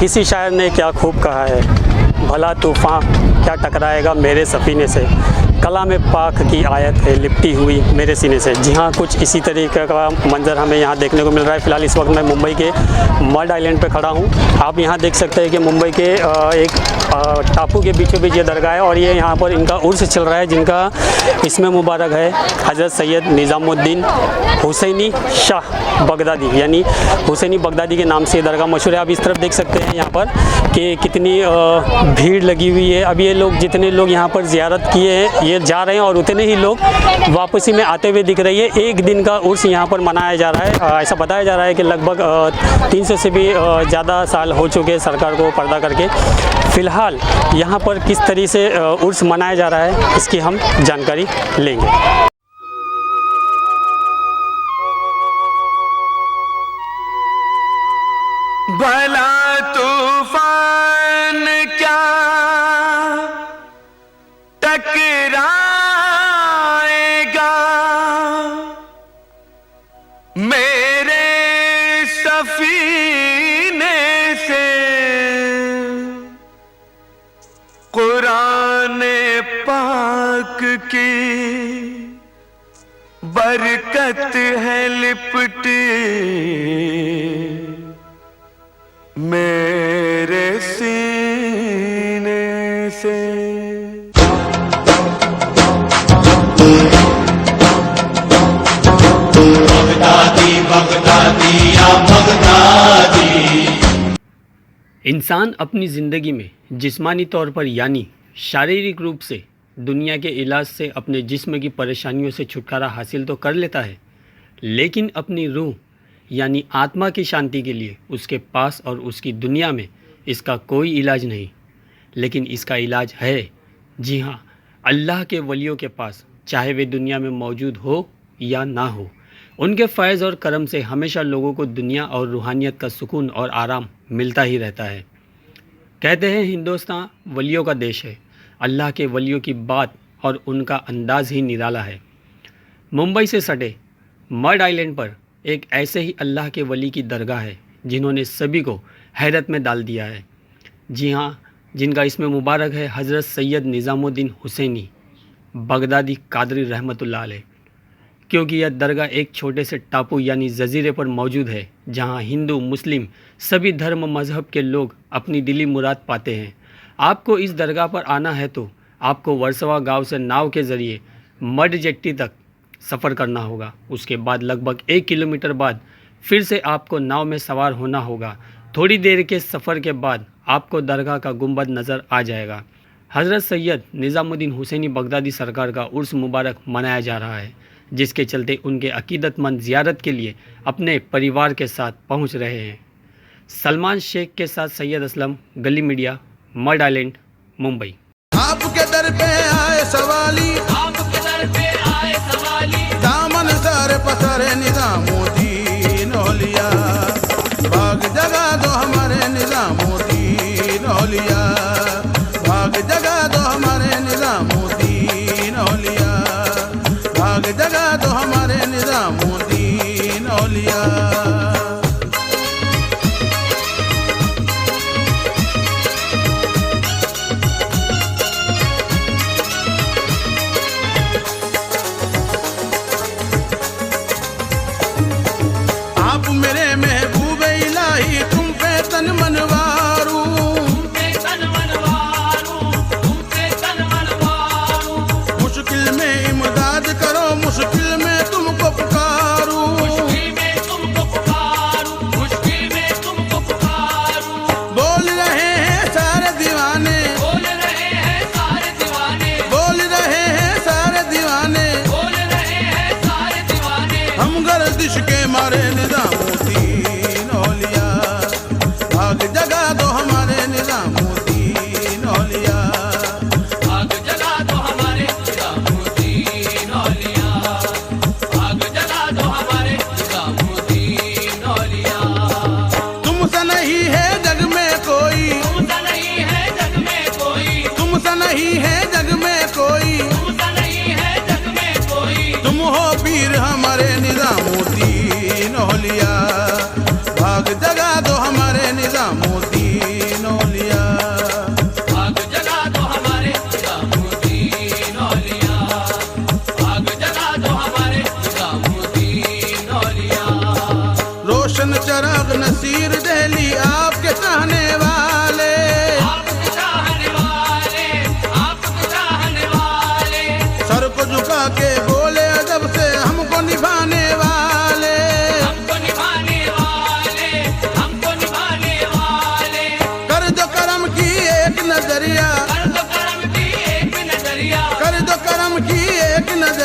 किसी शायर ने क्या खूब कहा है, भला तूफ़ान क्या टकराएगा मेरे सफ़ीने से, कलाम पाक की आयत है लिपटी हुई मेरे सीने से। जी हाँ, कुछ इसी तरीके का मंजर हमें यहाँ देखने को मिल रहा है। फ़िलहाल इस वक्त मैं मुंबई के मड आइलैंड पे खड़ा हूँ। आप यहाँ देख सकते हैं कि मुंबई के एक टापू के बीचों बीच ये दरगाह है और ये यहाँ पर इनका उर्स चल रहा है, जिनका इसमें मुबारक है हज़रत सैयद निज़ामुद्दीन हुसैनी शाह बगदादी, यानी हुसैनी बगदादी के नाम से दरगाह मशहूर है। आप इस तरफ देख सकते हैं यहाँ पर कि कितनी भीड़ लगी हुई है। अब ये लोग, जितने लोग यहाँ पर ज़ियारत किए हैं, ये जा रहे हैं और उतने ही लोग वापसी में आते हुए दिख रही है। एक दिन का उर्स यहाँ पर मनाया जा रहा है। ऐसा बताया जा रहा है कि लगभग 300 से भी ज़्यादा साल हो चुके हैं सरकार को पर्दा करके। फ़िलहाल यहाँ पर किस तरीके से उर्स मनाया जा रहा है, इसकी हम जानकारी लेंगे। भला तूफान क्या टकराएगा मेरे सफीने से, कुरान पाक की बरकत है लिपटी मेरे सीने से। बगदादी बगदादी या बगदादी। इंसान अपनी ज़िंदगी में जिस्मानी तौर पर यानी शारीरिक रूप से दुनिया के इलाज से अपने जिस्म की परेशानियों से छुटकारा हासिल तो कर लेता है, लेकिन अपनी रूह यानी आत्मा की शांति के लिए उसके पास और उसकी दुनिया में इसका कोई इलाज नहीं। लेकिन इसका इलाज है, जी हाँ, अल्लाह के वलियों के पास, चाहे वे दुनिया में मौजूद हो या ना हो। उनके फैज़ और करम से हमेशा लोगों को दुनिया और रूहानियत का सुकून और आराम मिलता ही रहता है। कहते हैं हिंदुस्तान वलियों का देश है। अल्लाह के वलियों की बात और उनका अंदाज़ ही निराला है। मुंबई से सटे मड आइलैंड पर एक ऐसे ही अल्लाह के वली की दरगाह है जिन्होंने सभी को हैरत में डाल दिया है। जी हाँ, जिनका इसमें मुबारक है हज़रत सैयद निज़ामुद्दीन हुसैनी बगदादी कादरी रहमतुल्लाह अलैह। क्योंकि यह दरगाह एक छोटे से टापू यानी जजीरे पर मौजूद है, जहाँ हिंदू मुस्लिम सभी धर्म मज़हब के लोग अपनी दिली मुराद पाते हैं। आपको इस दरगाह पर आना है तो आपको वर्सोवा गांव से नाव के ज़रिए मड जेट्टी तक सफ़र करना होगा। उसके बाद लगभग 1 किलोमीटर बाद फिर से आपको नाव में सवार होना होगा। थोड़ी देर के सफ़र के बाद आपको दरगाह का गुंबद नज़र आ जाएगा। हज़रत सैयद निज़ामुद्दीन हुसैनी बगदादी सरकार का उर्स मुबारक मनाया जा रहा है, जिसके चलते उनके अकीदतमंद ज़ियारत के लिए अपने परिवार के साथ पहुंच रहे हैं। सलमान शेख के साथ सैयद असलम, गली मीडिया, मड आइलैंड, मुंबई। आपके दर पे आए सवाली, आपके दर पे आए सवाली, दामन सर पसरे निज़ामुद्दीन औलिया, भाग जगा दो हमारे निज़ामुद्दीन औलिया, भाग जगा दो हमारे निज़ामुद्दीन औलिया, भाग जगा दो हमारे निज़ामुद्दीन औलिया। आप मेरे महबूब इलाही, तुम पे तन मनवारू, तुम पे तन मनवारू, तुम पे तन मनवारू। मुश्किल में इमदाद करो, मुश्किल में तुमको पुकारू, मुश्किल में तुमको पुकारू, मुश्किल में तुमको पुकारू। बोल रहे हैं सारे दीवाने, बोल रहे हैं सारे दीवाने, बोल रहे हैं सारे दीवाने, बोल रहे हैं सारे दीवाने। हम गर्दिश के मारे निज़ामुद्दीन औलिया, भाग जगा दो हमारे निज़ामुद्दीन औलिया, भाग जगा दो हमारे निज़ामुद्दीन औलिया, भाग जगा दो हमारे निज़ामुद्दीन औलिया। तुमसे नहीं है जग में कोई, तुमसे नहीं है जग में कोई, तुमसे नहीं है जग में कोई, तुमसे नहीं है जग में कोई। तुम हो पीर हमारे निज़ामुद्दीन औलिया, भाग जगा दो हमारे निज़ामुद्दीन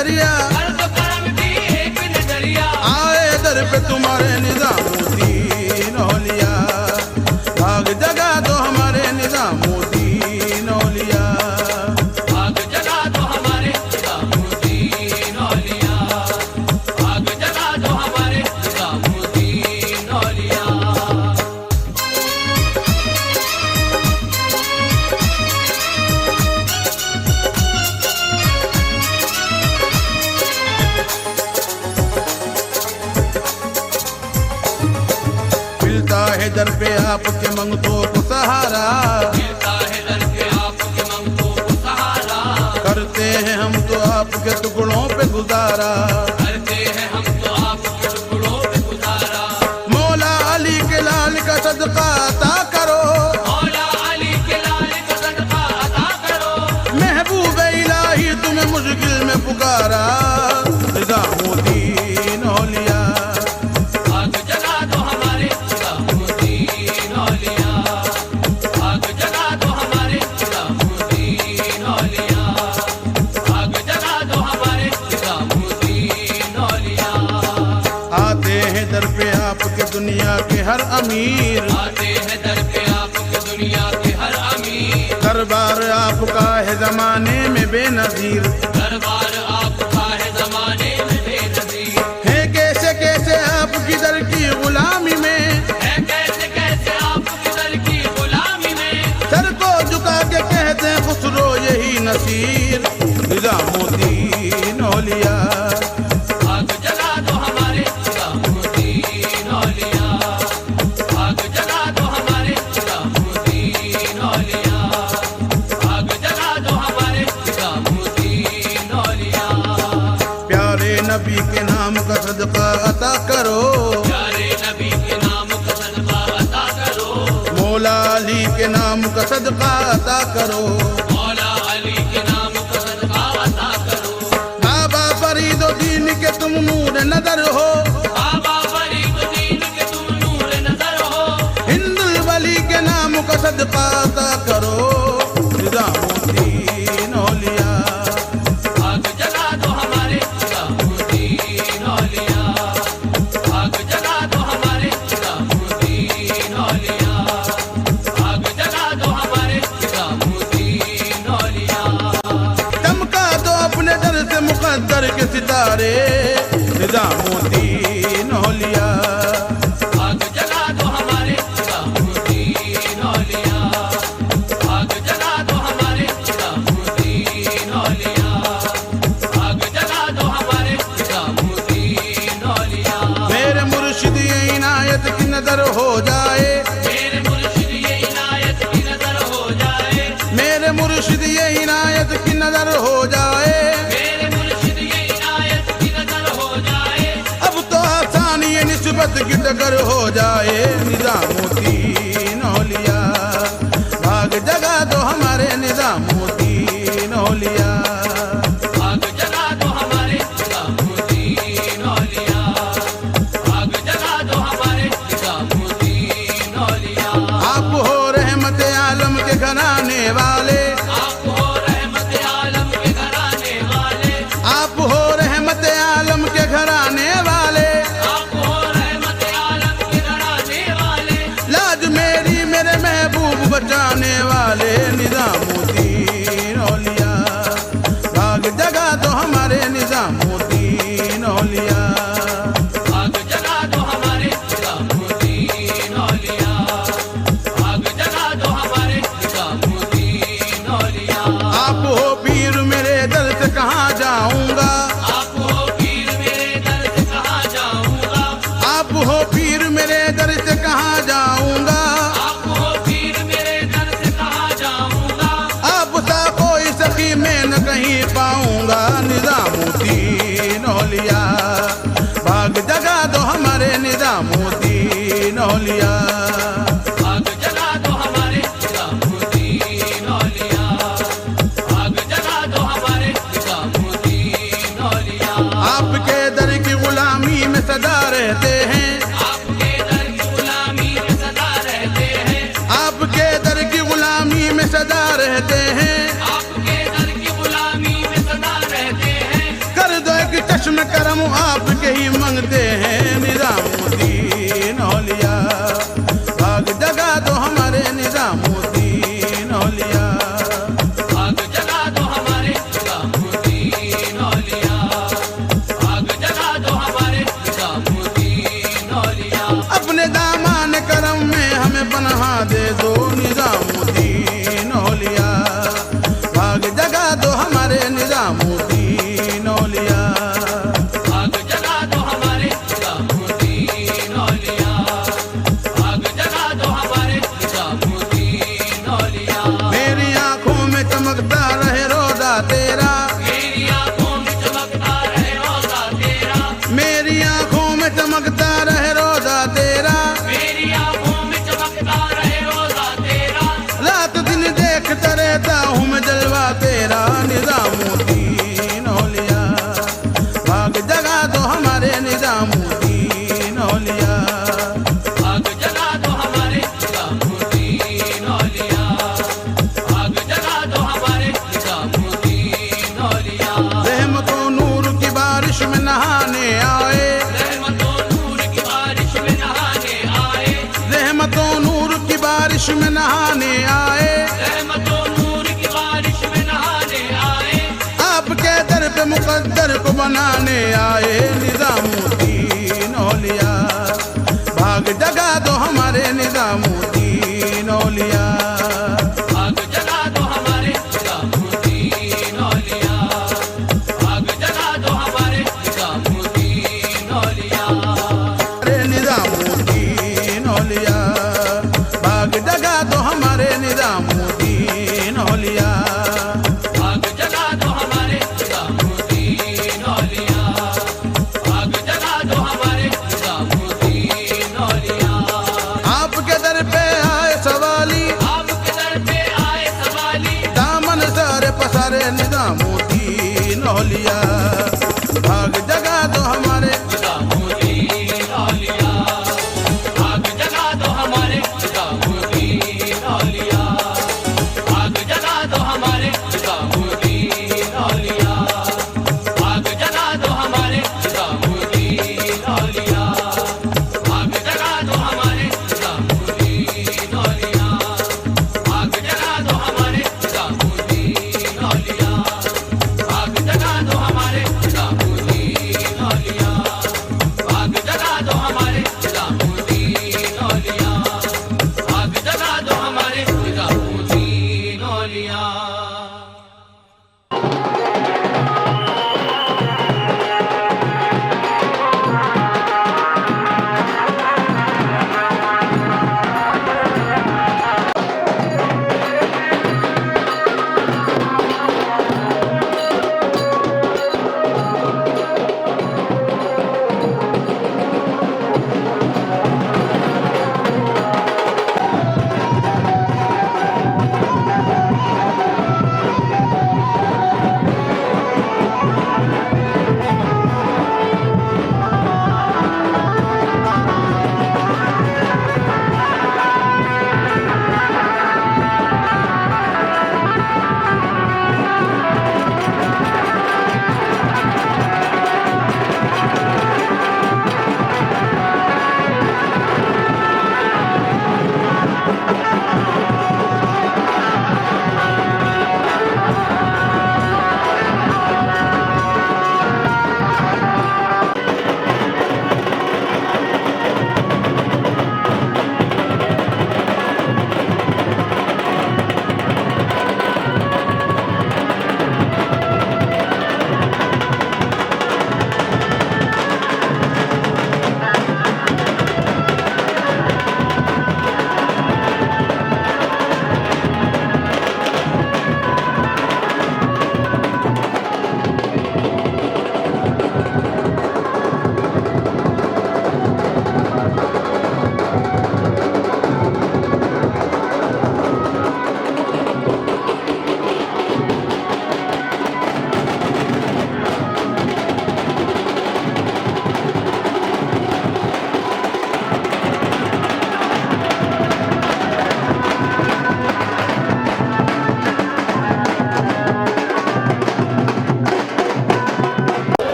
नजरिया, कर दो करम की एक नजरिया, आए दर पे तुम्हारे निजामुद्दीन औलिया, भाग जगा दो हमारे निजामुद्दीन औलिया। भाग जगा दो हमारे निजामुद्दीन औलिया, भाग जगा दो हमारे निजामुद्दीन औलिया। मिलता है दर पे आपके मंगतों को सहारा, मिलता है दर पे आपके मंगतों को सहारा, करते हैं हम तो आपके टुकड़ों पे गुजारा। करते हैं हम तो आपके टुकड़ों पे गुजारा। मौला अली के लाल का सदका अता करो, मौला अली के लाल का सदका अता करो, महबूब इलाही तुम्हें मुश्किल में पुकारा। निजामुद्दीन औलिया, भाग जगा दो हमारे निजामुद्दीन औलिया, भाग जगा दो हमारे निजामुद्दीन औलिया, भाग जगा दो हमारे निजामुद्दीन औलिया। आते हैं दर पे आपके दुनिया के हर अमीर, आते हैं दर पे आपके दुनिया के हर अमीर, दरबार आपका है जमाने में बेनजीर। दरबार आपका है जमाने में बेनजीर, है कैसे कैसे आपकी दर की गुलामी में, है कैसे कैसे आपकी दर की गुलामी में, सर को झुका के कहते हैं खुसरो यही नसीर। निजामुद्दीन औलिया, भाग जगा दो हमारे निजामुद्दीन औलिया, भाग जगा दो हमारे निजामुद्दीन औलिया, भाग जगा दो हमारे निजामुद्दीन औलिया। प्यारे नबी के नाम का सदका अता करो, प्यारे नबी के नाम का सदका अता करो, मौला अली के नाम का सदका अता करो। मौला अली के नाम का सदका अता करो, बाबा फरीदुद्दीन के तुम नूर नजर हो, बाबा फरीदुद्दीन के तुम नूर नजर हो, हिंदुल वली के नाम का सदका अता करो। निजामुद्दीन औलिया, भाग जगा दो हमारे निजामुद्दीन औलिया, भाग जगा दो हमारे निजामुद्दीन औलिया, भाग जगा दो हमारे निजामुद्दीन औलिया। चमका दो अपने दर से मुकद्दर के सितारे। निजामुद्दीन औलिया, भाग जगा दो हमारे निजामुद्दीन औलिया, भाग जगा दो हमारे निजामुद्दीन औलिया, भाग जगा दो हमारे निजामुद्दीन औलिया। मेरे मुर्शिद ये इनायत की नजर हो जाए, मेरे मुर्शिद ये इनायत की नजर हो जाए, मेरे मुर्शिद ये इनायत की नजर हो जाए। मेरे मुर्शिद ये इनायत की नजर हो जाए, अब तो आसान ये निस्बत की टक्कर हो जाए। निजामुद्दीन औलिया, भाग जगा दो हमारे निजामुद्दीन औलिया। भाग जगा दो हमारे निजामुद्दीन औलिया, भाग जगा दो हमारे निजामुद्दीन औलिया। आप हो रहमत आलम के घराने वाले, आप हो रहमत आलम के घराने वाले, आप हो रहमत आलम के घराने वाले। आप हो रहमत आलम के घराने वाले, लाज मेरी मेरे महबूब बचाने वाले। निजामुद्दीन औलिया, भाग जगा दो हमारे निजामुद्दीन औलिया। भाग जगा दो हमारे निजामुद्दीन औलिया, भाग जगा दो हमारे निजामुद्दीन औलिया। आप हो पीर मेरे दर से कहाँ जाऊंगा, आप हो पीर मेरे दर से कहाँ जाऊंगा, आप हो पीर मेरे दर से कहाँ जाऊंगा। आप हो पीर मेरे दर से कहाँ जाऊंगा, आप सा कोई सखी मैं न कहीं पाऊंगा। निजामुद्दीन औलिया, भाग जगा दो हमारे निजामुद्दीन औलिया। भाग जगा दो हमारे निजामुद्दीन औलिया, भाग जगा दो हमारे निजामुद्दीन औलिया। आपके दर की गुलामी में सदा रहते हैं, आपके दर की गुलामी में सदा रहते हैं, आपके दर की गुलामी में सदा रहते हैं। आपके दर की गुलामी में सदा रहते हैं। कर करम आपके ही मंगते हैं निजामुद्दीन औलिया। भाग जगा दो हमारे निजामुद्दीन औलिया। भाग जगा दो हमारे निजामुद्दीन औलिया। भाग जगा दो हमारे निजामुद्दीन औलिया। अपने दामान करम में हमें पनाह दे दो निजामुद्दीन औलिया। भाग जगा दो हमारे निजामुद्दीन औलिया। भाग जगा दो हमारे निजामुद्दीन औलिया। भाग जगा दो हमारे निजामुद्दीन औलिया। मेरी आंखों में चमकता रहे रोजा तेरा। मेरी आंखों में चमकता रहे रोजा तेरा। मेरी आंखों में चमकता रहे रोजा तेरा। मेरी आंखों में चमकता रहे रोजा तेरा। रात दिन देखता रहता हूँ मैं जलवा तेरा निजामुद्दीन औलिया। भाग जगा दो हमारे निजामुद्दीन औलिया। भाग जगा दो हमारे निजामुद्दीन औलिया। भाग जगा दो हमारे निजामुद्दीन औलिया। रहमतों नूर की बारिश में नहाने आए। रहमतों नूर की बारिश में नहाने आए। रहमतों नूर की बारिश में नहाने आए। रहमतों नूर की बारिश में नहाने आए। आपके दर पे मुकद्दर को बनाने आए निजामुद्दीन औलिया। भाग जगा दो हमारे निजामुद्दीन औलिया। भाग जगा दो हमारे निजामुद्दीन औलिया। भाग जगा दो हमारे निजामुद्दीन औलिया। अरे निजामुद्दीन औलिया। भाग जगा दो हमारे निजामुद्दीन औलिया। भाग जगा दो हमारे निजामुद्दीन औलिया। भाग जगा दो हमारे निजामुद्दीन औलिया। आपके दर पे आए सवाली। आपके दर पे आए सवाली। दामन सारे पसारे निजामुद्दीन औलिया। भाग जगा दो हमारे निजामुद्दीन औलिया। भाग जगा दो हमारे निजामुद्दीन औलिया। भाग जगा दो हमारे निजामुद्दीन औलिया। भाग जगा दो हमारे निजामुद्दीन औलिया। भाग जगा दो हमारे निजामुद्दीन औलिया। भाग जगा दो हमारे निजामुद्दीन औलिया। भाग जगा दो हमारे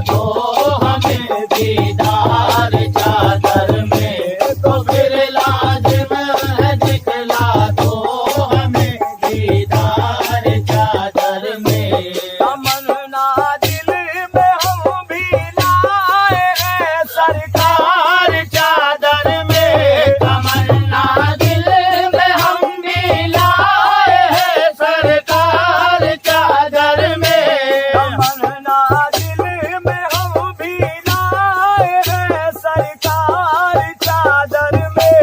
दो हमें दीदार चादर में, तो फिर लाजिम है दिखला दो हमें दीदार चादर में। तमन्ना दिल में हम भी लाए हैं सरकार चादर में, तमन्ना दिल में हम भी लाए हैं सरकार चादर में, तमन्ना दिल में हम भी लाए हैं सरकार चादर में।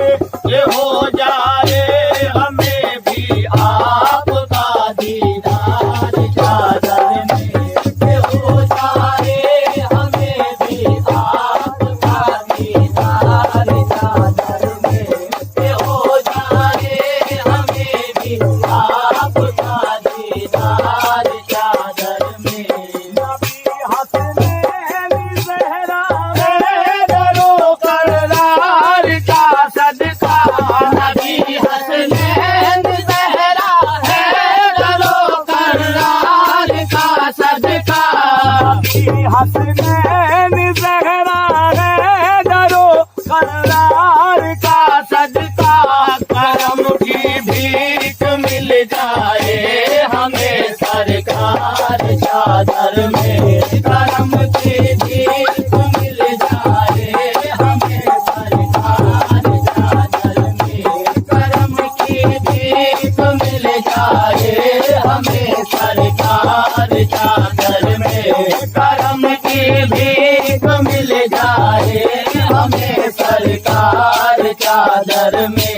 ये हो जाए हमें भी आपका दीदार चादर में, ये हो जाए हमें भी आपका दीदार चादर में, ये हो जाए हमें भी आपका दीदार चादर में। नबी हसनैन ज़हरा है दरो करार का सदका, नबी हसनैन ज़हरा है दरो करार का सदका, नबी हसनैन ज़हरा है दरो करार का सदका। करम की भीख मिल जाए हमें सरकार चादर में, करम की भीख मिल जाए हमें सरकार चादर में, करम की भीख मिल जाए हमें सरकार चादर में, करम की भीख मिल जाए हमें सरकार चादर में।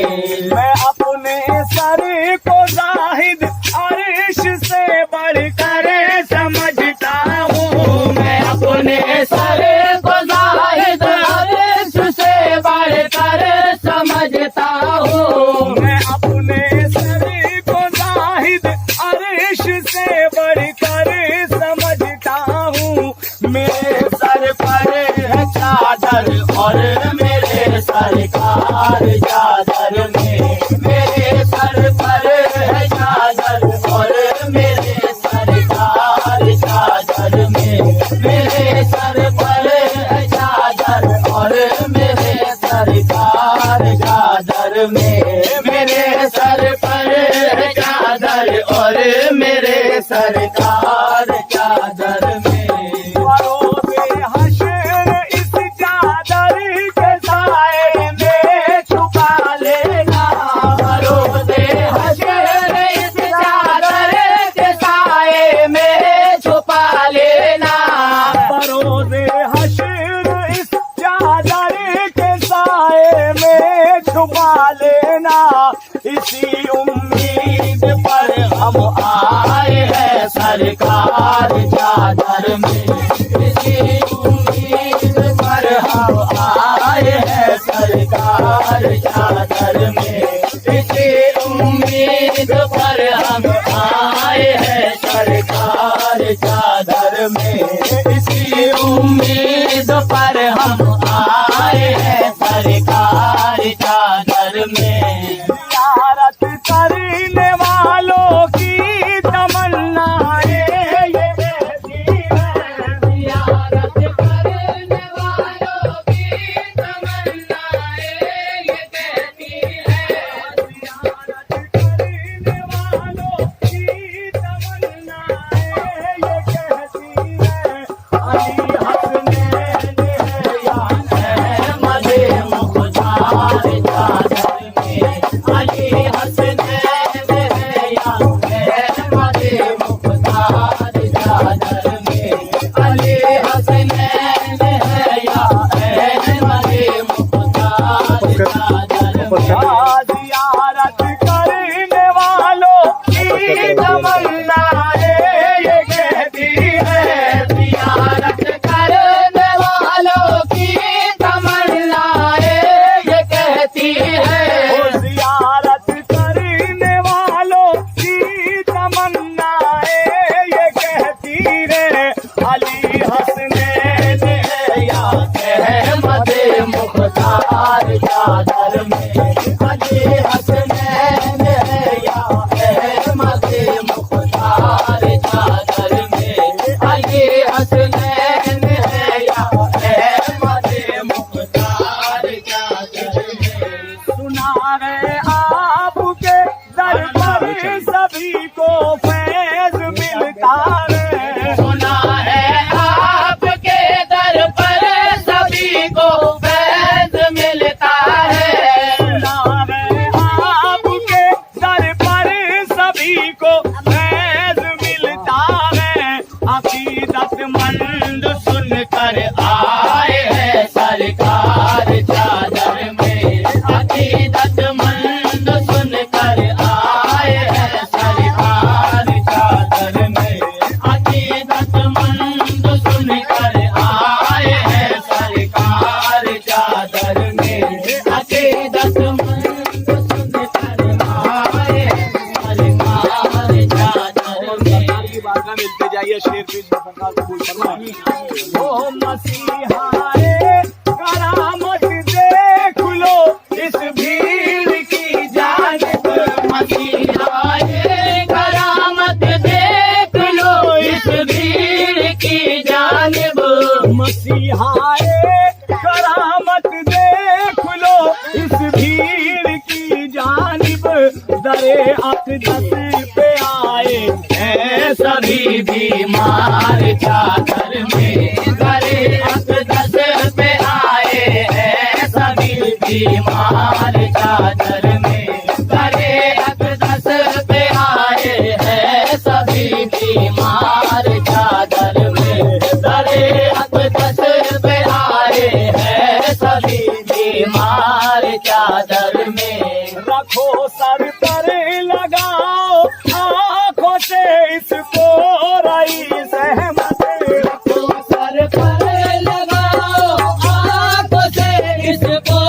मैं अपने सर को जाहिद अर्श से बढ़कर समझता हूँ, मैं अपने सर को जाहिद अर्श से बढ़कर समझता हूँ, मैं अपने सर को जाहिद अर्श से बढ़कर समझता हूँ। मेरे सर पर है चादर और मेरे सरकार चादर में, मेरे सर पर है चादर और मेरे सरकार चादर में, मेरे सर पर है चादर और मेरे सरकार चादर में, मेरे सर पर है चादर और मेरे सरकार चादर में। बरोज़े हश्र इस चादर के साए में छुपा लेना, बरोज़े हश्र इस चादर के साए में छुपा लेना, बरोज़े हश्र इस चादर के साए में छुपा लेना। इसी उम्मीद पर हम आए हैं सरकार चादर में, इसी उम्मीद पर हम आए हैं सरकार चादर में, इसी उम्मीद पर हम आए हैं सरकार चादर में, इसी उम्मीद पर हम आए हैं सरकार चादर में। ज़ियारत करने वालों की तमन्नाएं ये कहती हैं, ज़ियारत करने वालों की तमन्नाएं ये कहती हैं, ज़ियारत करने वालों की तमन्नाएं ये कहती हैं। अली हसनैन है मसीहाए करामत देख लो इस भीड़ की जानिब मसीहाए करामत देख लो इस भीड़ की जानिब मसीहाए करामत देख लो इस भीड़ की जानिब दरे अक़दस पे आए हैं सभी बीमार चादर में दरे अक़दस पे आए हैं सभी बीमार चादर में दरे अक़दस पे आए हैं सभी बीमार चादर में दरे अक़दस पे आए हैं सभी बीमार चादर में रखो सर पर लगाओ आंखों से इसको रई सहमत रखो सर पर लगाओ आंखों से इसको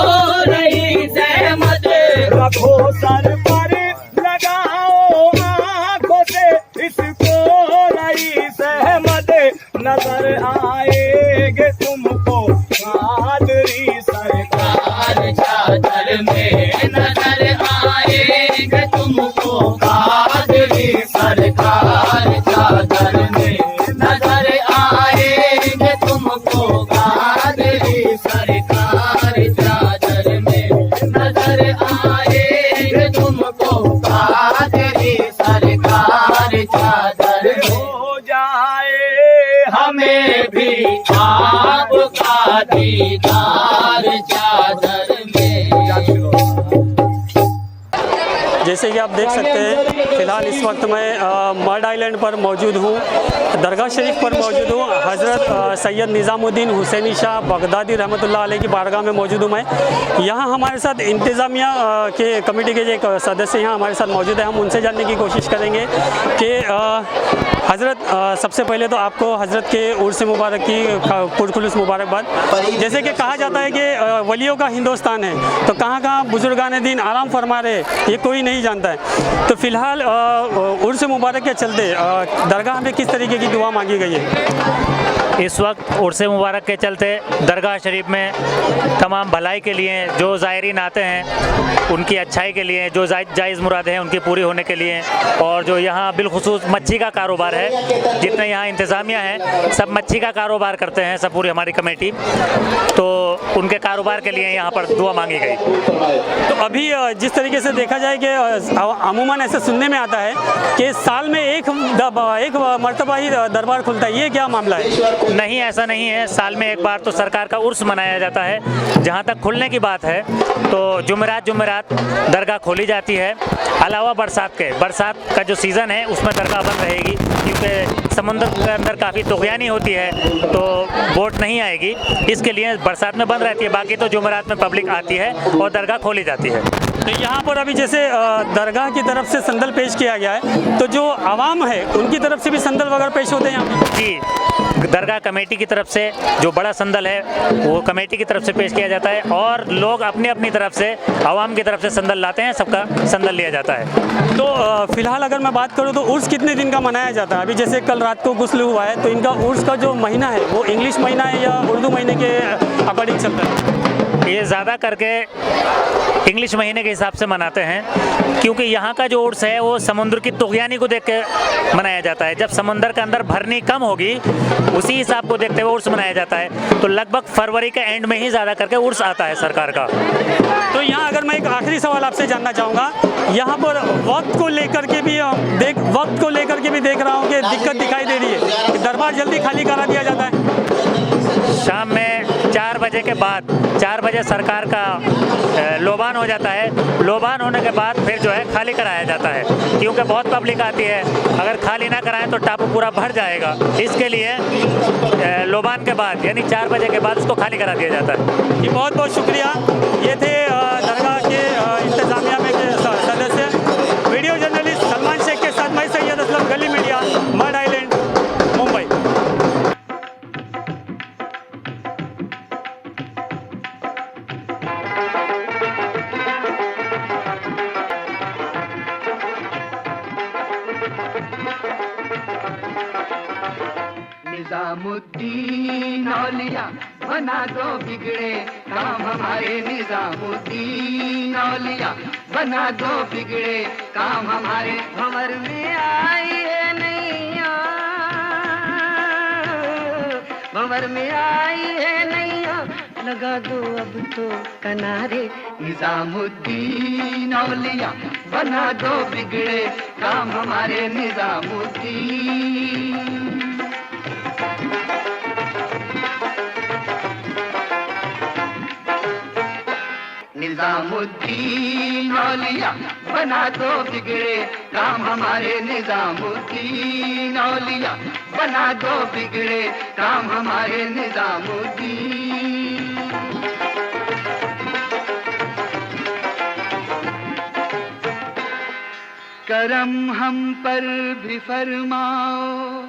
रई सहमत रखो सर पर लगाओ आंखों से इसको रई सहमत नजर आएगे तुमको कादरी सरकार चादर में नजर आएगे तुमको कादरी सरकार चादर में नजर आएगे तुमको कादरी सरकार चादर में नजर आएगे तुमको कादरी सरकार चादर हो जाए हमें भी आपका दीदार चादर में। जैसे कि आप देख सकते हैं फ़िलहाल इस वक्त मैं मड आइलैंड पर मौजूद हूँ, दरगाह शरीफ पर मौजूद हूँ। हज़रत सैयद निज़ामुद्दीन हुसैनी शाह बगदादी रहमतुल्लाह अलैह की बारगाह में मौजूद हूँ मैं। यहाँ हमारे साथ इंतज़ामिया के कमेटी के जो एक सदस्य यहाँ हमारे साथ मौजूद है, हम उनसे जानने की कोशिश करेंगे कि हज़रत सबसे पहले तो आपको हज़रत के उर्स मुबारक की पुरखुलूस मुबारकबाद। जैसे कि कहा जाता है कि वलियों का हिंदुस्तान है, तो कहाँ कहाँ बुजुर्गान दीन आराम फरमा रहे ये कोई नहीं जानता है। तो फ़िलहाल उर्स मुबारक के चलते दरगाह में किस तरीके की दुआ मांगी गई है? इस वक्त उर्स मुबारक के चलते दरगाह शरीफ में तमाम भलाई के लिए जो ज़ायरीन आते हैं उनकी अच्छाई के लिए, जो जायज़ मुरादें हैं उनकी पूरी होने के लिए, और जो यहाँ बिलखुसूस मच्छी का कारोबार है, जितने यहाँ इंतज़ामिया हैं सब मच्छी का कारोबार करते हैं, सब पूरी हमारी कमेटी, तो उनके कारोबार के लिए यहाँ पर दुआ मांगी गई। तो अभी जिस तरीके से देखा जाए कि अमूमन ऐसे सुनने में आता है कि साल में एक मरतबा ही दरबार खुलता है, ये क्या मामला है? नहीं, ऐसा नहीं है। साल में एक बार तो सरकार का उर्स मनाया जाता है। जहाँ तक खुलने की बात है तो जुमेरात दरगाह खोली जाती है, अलावा बरसात का जो सीज़न है उसमें दरगाह बंद रहेगी, क्योंकि समुद्र के अंदर काफ़ी तुग़यानी होती है तो बोट नहीं आएगी, इसके लिए बरसात में बंद रहती है। बाकी तो जुमेरात में पब्लिक आती है और दरगाह खोली जाती है। तो यहाँ पर अभी जैसे दरगाह की तरफ से संदल पेश किया गया है, तो जो आवाम है उनकी तरफ से भी संदल वगैरह पेश होते हैं यहाँ पे? जी, दरगाह कमेटी की तरफ से जो बड़ा संदल है वो कमेटी की तरफ से पेश किया जाता है, और लोग अपनी तरफ से आवाम की तरफ से संदल लाते हैं, सबका संदल लिया जाता है। तो फिलहाल अगर मैं बात करूँ तो उर्स कितने दिन का मनाया जाता है? अभी जैसे कल रात को गुस्ल हुआ है, तो इनका उर्स का जो महीना है वो इंग्लिश महीना है या उर्दू महीने के अकॉर्डिंग चलता है? ये ज़्यादा करके इंग्लिश महीने के हिसाब से मनाते हैं, क्योंकि यहाँ का जो उर्स है वो समुद्र की तुग़यानी को देख के मनाया जाता है। जब समंदर के अंदर भरनी कम होगी उसी हिसाब को देखते हुए उर्स मनाया जाता है। तो लगभग फरवरी के एंड में ही ज़्यादा करके उर्स आता है सरकार का। तो यहाँ अगर मैं एक आखिरी सवाल आपसे जानना चाहूँगा, यहाँ पर वक्त को लेकर के भी देख रहा हूँ कि दिक्कत दिखाई दे रही है कि दरबार जल्दी खाली करा दिया जाता है। शाम में 4 बजे के बाद 4 बजे सरकार का लोबान हो जाता है। लोबान होने के बाद फिर जो है खाली कराया जाता है, क्योंकि बहुत पब्लिक आती है। अगर खाली ना कराएं तो टापू पूरा भर जाएगा, इसके लिए लोबान के बाद यानी 4 बजे के बाद उसको खाली करा दिया जाता है। जी, बहुत बहुत शुक्रिया। ये थे दरगाह के इंतजामिया में के सदस्य, वीडियो जर्नलिस्ट सलमान शेख के साथ मैं सैयद असलम, गली मीडिया, मड आइलैंड, मुंबई। निज़ाम निजामुद्दीन औलिया बना दो बिगड़े काम हमारे निजामुद्दीन औलिया बना दो बिगड़े काम हमारे भंवर में आई है नैया भंवर में आई है नैया लगा दो अब तो किनारे निजामुद्दीन औलिया बना दो बिगड़े काम हमारे निजामुद्दीन निजामुद्दीन औलिया बना दो बिगड़े काम हमारे निजामुद्दीन औलिया बना दो बिगड़े काम हमारे निजामुद्दीन करम हम पर भी फरमाओ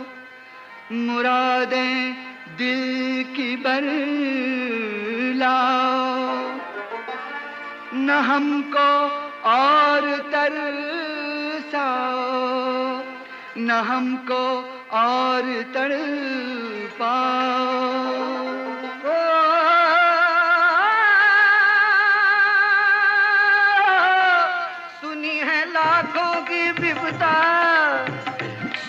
मुरादें दिल की बरलाओ न हमको और तरसाओ न हमको और तड़पाओ सुनी है लाखों की विपदा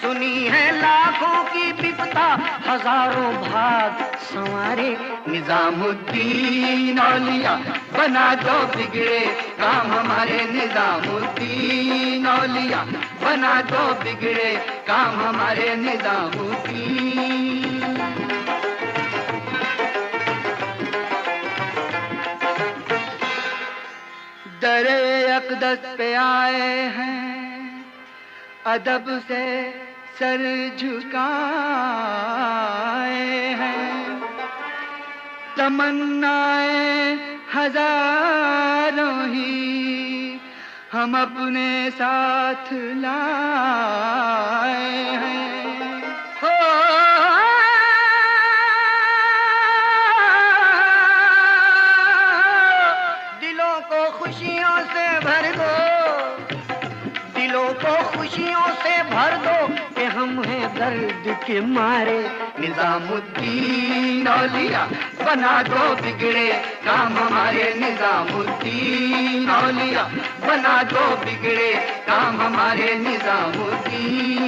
सुनी है लाखों की विपदा हजारों भाग संवारे निजामुद्दीन औलिया बना दो बिगड़े काम हमारे निजामुद्दीन औलिया बना दो बिगड़े काम हमारे निजामुद्दीन दरे अक़दस पे आए हैं अदब से सर झुकाए हैं तमन्नाएं हजारों ही हम अपने साथ लाए हैं हो दिलों को खुशियों से भर दो दिलों को खुशियों से भर दो कि हम हैं दर्द के मारे निजामुद्दीन औलिया बना दो बिगड़े काम हमारे निजामुद्दीन औलिया बना दो बिगड़े काम हमारे निजामुद्दीन